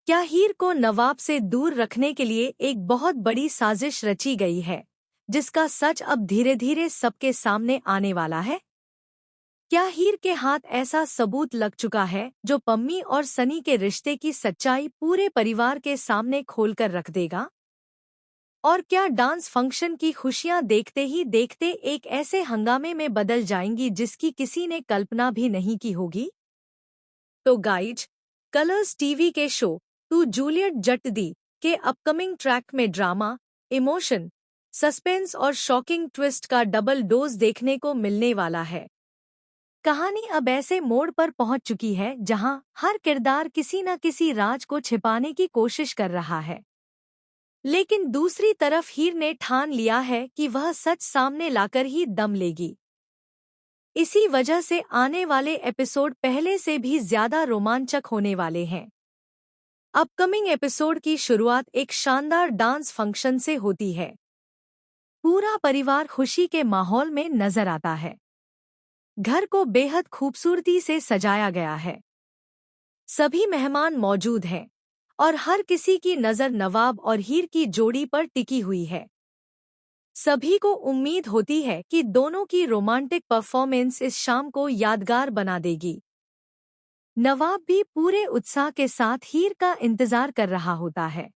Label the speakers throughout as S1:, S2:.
S1: क्या हीर को नवाब से दूर रखने के लिए एक बहुत बड़ी साजिश रची गई है, जिसका सच अब धीरे धीरे सबके सामने आने वाला है? क्या हीर के हाथ ऐसा सबूत लग चुका है जो पम्मी और सनी के रिश्ते की सच्चाई पूरे परिवार के सामने खोलकर रख देगा? और क्या डांस फंक्शन की खुशियां देखते ही देखते एक ऐसे हंगामे में बदल जाएंगी जिसकी किसी ने कल्पना भी नहीं की होगी? तो गाइज, कलर्स टीवी के शो तू जूलियट जट दी के अपकमिंग ट्रैक में ड्रामा, इमोशन, सस्पेंस और शॉकिंग ट्विस्ट का डबल डोज देखने को मिलने वाला है। कहानी अब ऐसे मोड़ पर पहुंच चुकी है जहां हर किरदार किसी न किसी राज को छिपाने की कोशिश कर रहा है, लेकिन दूसरी तरफ हीर ने ठान लिया है कि वह सच सामने लाकर ही दम लेगी। इसी वजह से आने वाले एपिसोड पहले से भी ज्यादा रोमांचक होने वाले हैं। अपकमिंग एपिसोड की शुरुआत एक शानदार डांस फंक्शन से होती है। पूरा परिवार खुशी के माहौल में नजर आता है। घर को बेहद खूबसूरती से सजाया गया है। सभी मेहमान मौजूद हैं और हर किसी की नज़र नवाब और हीर की जोड़ी पर टिकी हुई है। सभी को उम्मीद होती है कि दोनों की रोमांटिक परफॉर्मेंस इस शाम को यादगार बना देगी। नवाब भी पूरे उत्साह के साथ हीर का इंतजार कर रहा होता है।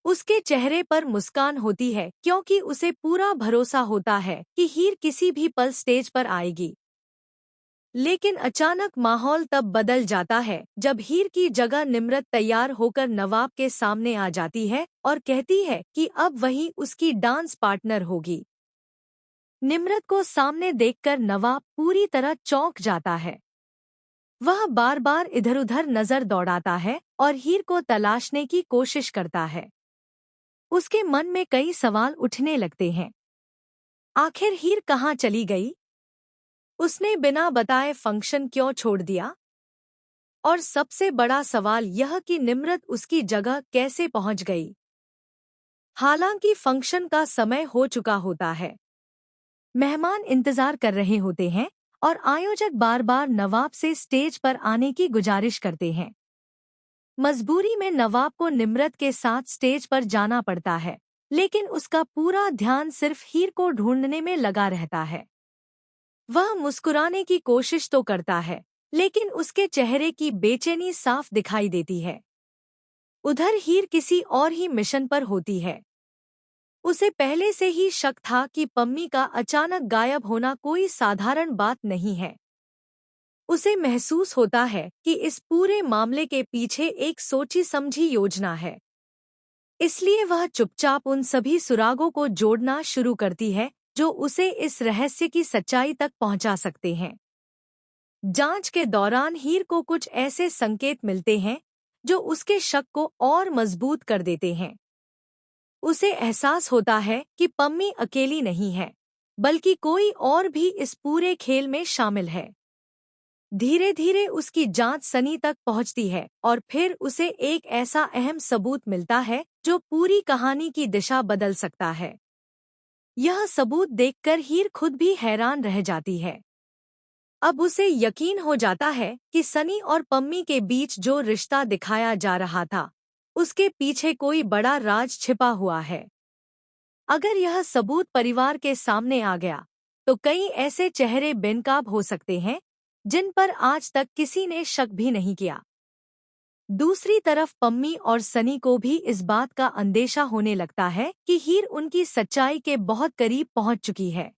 S1: उसके चेहरे पर मुस्कान होती है क्योंकि उसे पूरा भरोसा होता है कि हीर किसी भी पल स्टेज पर आएगी। लेकिन अचानक माहौल तब बदल जाता है जब हीर की जगह निम्रत तैयार होकर नवाब के सामने आ जाती है और कहती है कि अब वही उसकी डांस पार्टनर होगी। निम्रत को सामने देखकर नवाब पूरी तरह चौंक जाता है। वह बार बार इधर उधर नजर दौड़ाता है और हीर को तलाशने की कोशिश करता है। उसके मन में कई सवाल उठने लगते हैं। आखिर हीर कहाँ चली गई? उसने बिना बताए फंक्शन क्यों छोड़ दिया? और सबसे बड़ा सवाल यह कि निम्रत उसकी जगह कैसे पहुंच गई? हालांकि फंक्शन का समय हो चुका होता है। मेहमान इंतजार कर रहे होते हैं और आयोजक बार बार नवाब से स्टेज पर आने की गुजारिश करते हैं। मजबूरी में नवाब को निम्रत के साथ स्टेज पर जाना पड़ता है, लेकिन उसका पूरा ध्यान सिर्फ हीर को ढूंढने में लगा रहता है। वह मुस्कुराने की कोशिश तो करता है, लेकिन उसके चेहरे की बेचैनी साफ दिखाई देती है। उधर हीर किसी और ही मिशन पर होती है। उसे पहले से ही शक था कि पम्मी का अचानक गायब होना कोई साधारण बात नहीं है। उसे महसूस होता है कि इस पूरे मामले के पीछे एक सोची समझी योजना है। इसलिए वह चुपचाप उन सभी सुरागों को जोड़ना शुरू करती है जो उसे इस रहस्य की सच्चाई तक पहुंचा सकते हैं। जांच के दौरान हीर को कुछ ऐसे संकेत मिलते हैं जो उसके शक को और मजबूत कर देते हैं। उसे एहसास होता है कि पम्मी अकेली नहीं है, बल्कि कोई और भी इस पूरे खेल में शामिल है। धीरे धीरे उसकी जांच सनी तक पहुंचती है और फिर उसे एक ऐसा अहम सबूत मिलता है जो पूरी कहानी की दिशा बदल सकता है। यह सबूत देखकर हीर खुद भी हैरान रह जाती है। अब उसे यकीन हो जाता है कि सनी और पम्मी के बीच जो रिश्ता दिखाया जा रहा था, उसके पीछे कोई बड़ा राज छिपा हुआ है। अगर यह सबूत परिवार के सामने आ गया, तो कई ऐसे चेहरे बेनकाब हो सकते हैं जिन पर आज तक किसी ने शक भी नहीं किया। दूसरी तरफ पम्मी और सनी को भी इस बात का अंदेशा होने लगता है कि हीर उनकी सच्चाई के बहुत करीब पहुंच चुकी है।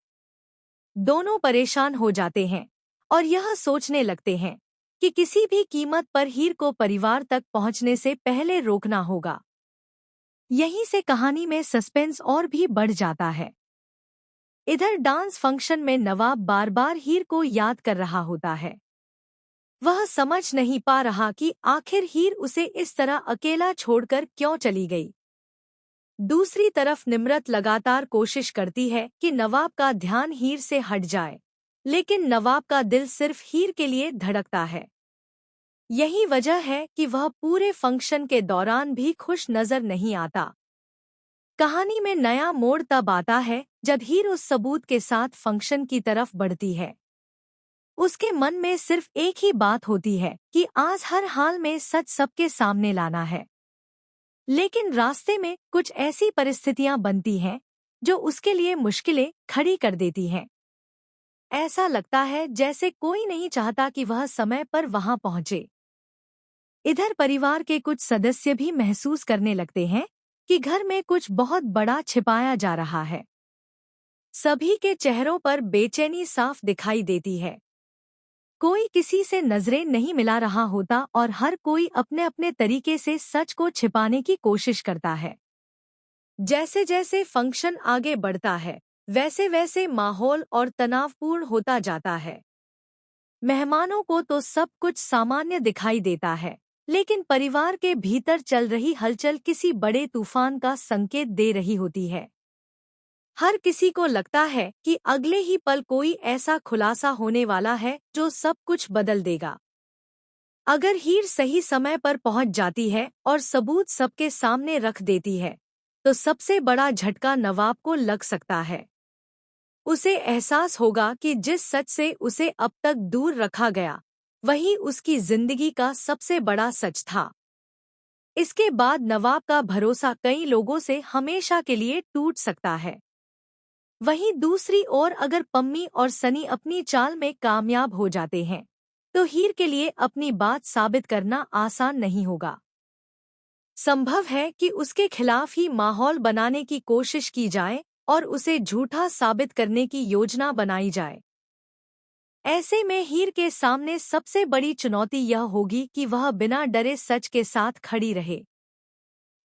S1: दोनों परेशान हो जाते हैं और यह सोचने लगते हैं कि किसी भी कीमत पर हीर को परिवार तक पहुंचने से पहले रोकना होगा। यहीं से कहानी में सस्पेंस और भी बढ़ जाता है। इधर डांस फंक्शन में नवाब बार बार हीर को याद कर रहा होता है। वह समझ नहीं पा रहा कि आखिर हीर उसे इस तरह अकेला छोड़कर क्यों चली गई। दूसरी तरफ निम्रत लगातार कोशिश करती है कि नवाब का ध्यान हीर से हट जाए, लेकिन नवाब का दिल सिर्फ हीर के लिए धड़कता है। यही वजह है कि वह पूरे फंक्शन के दौरान भी खुश नजर नहीं आता। कहानी में नया मोड़ तब आता है जब हीर उस सबूत के साथ फंक्शन की तरफ बढ़ती है। उसके मन में सिर्फ एक ही बात होती है कि आज हर हाल में सच सबके सामने लाना है। लेकिन रास्ते में कुछ ऐसी परिस्थितियां बनती हैं जो उसके लिए मुश्किलें खड़ी कर देती हैं। ऐसा लगता है जैसे कोई नहीं चाहता कि वह समय पर वहां पहुंचे। इधर परिवार के कुछ सदस्य भी महसूस करने लगते हैं कि घर में कुछ बहुत बड़ा छिपाया जा रहा है। सभी के चेहरों पर बेचैनी साफ दिखाई देती है। कोई किसी से नजरें नहीं मिला रहा होता और हर कोई अपने अपने तरीके से सच को छिपाने की कोशिश करता है। जैसे जैसे फंक्शन आगे बढ़ता है, वैसे वैसे माहौल और तनावपूर्ण होता जाता है। मेहमानों को तो सब कुछ सामान्य दिखाई देता है, लेकिन परिवार के भीतर चल रही हलचल किसी बड़े तूफान का संकेत दे रही होती है। हर किसी को लगता है कि अगले ही पल कोई ऐसा खुलासा होने वाला है जो सब कुछ बदल देगा। अगर हीर सही समय पर पहुंच जाती है और सबूत सबके सामने रख देती है, तो सबसे बड़ा झटका नवाब को लग सकता है। उसे एहसास होगा कि जिस सच से उसे अब तक दूर रखा गया, वही उसकी जिंदगी का सबसे बड़ा सच था। इसके बाद नवाब का भरोसा कई लोगों से हमेशा के लिए टूट सकता है। वहीं दूसरी ओर अगर पम्मी और सनी अपनी चाल में कामयाब हो जाते हैं, तो हीर के लिए अपनी बात साबित करना आसान नहीं होगा। संभव है कि उसके खिलाफ ही माहौल बनाने की कोशिश की जाए और उसे झूठा साबित करने की योजना बनाई जाए। ऐसे में हीर के सामने सबसे बड़ी चुनौती यह होगी कि वह बिना डरे सच के साथ खड़ी रहे।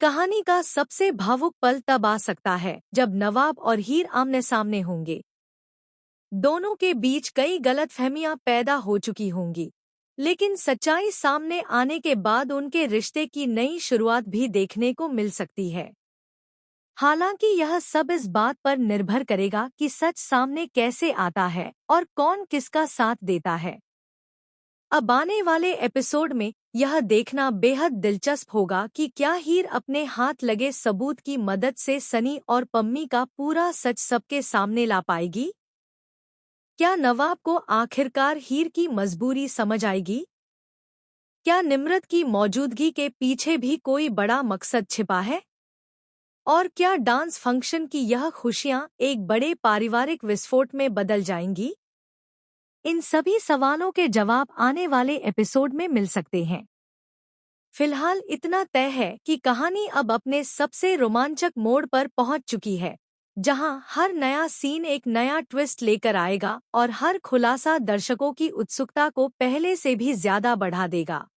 S1: कहानी का सबसे भावुक पल तब आ सकता है जब नवाब और हीर आमने सामने होंगे। दोनों के बीच कई गलतफहमियां पैदा हो चुकी होंगी, लेकिन सच्चाई सामने आने के बाद उनके रिश्ते की नई शुरुआत भी देखने को मिल सकती है। हालांकि यह सब इस बात पर निर्भर करेगा कि सच सामने कैसे आता है और कौन किसका साथ देता है। अब आने वाले एपिसोड में यह देखना बेहद दिलचस्प होगा कि क्या हीर अपने हाथ लगे सबूत की मदद से सनी और पम्मी का पूरा सच सबके सामने ला पाएगी। क्या नवाब को आखिरकार हीर की मजबूरी समझ आएगी? क्या निम्रत की मौजूदगी के पीछे भी कोई बड़ा मकसद छिपा है? और क्या डांस फंक्शन की यह खुशियां एक बड़े पारिवारिक विस्फोट में बदल जाएंगी? इन सभी सवालों के जवाब आने वाले एपिसोड में मिल सकते हैं। फिलहाल इतना तय है कि कहानी अब अपने सबसे रोमांचक मोड़ पर पहुंच चुकी है, जहां हर नया सीन एक नया ट्विस्ट लेकर आएगा और हर खुलासा दर्शकों की उत्सुकता को पहले से भी ज्यादा बढ़ा देगा।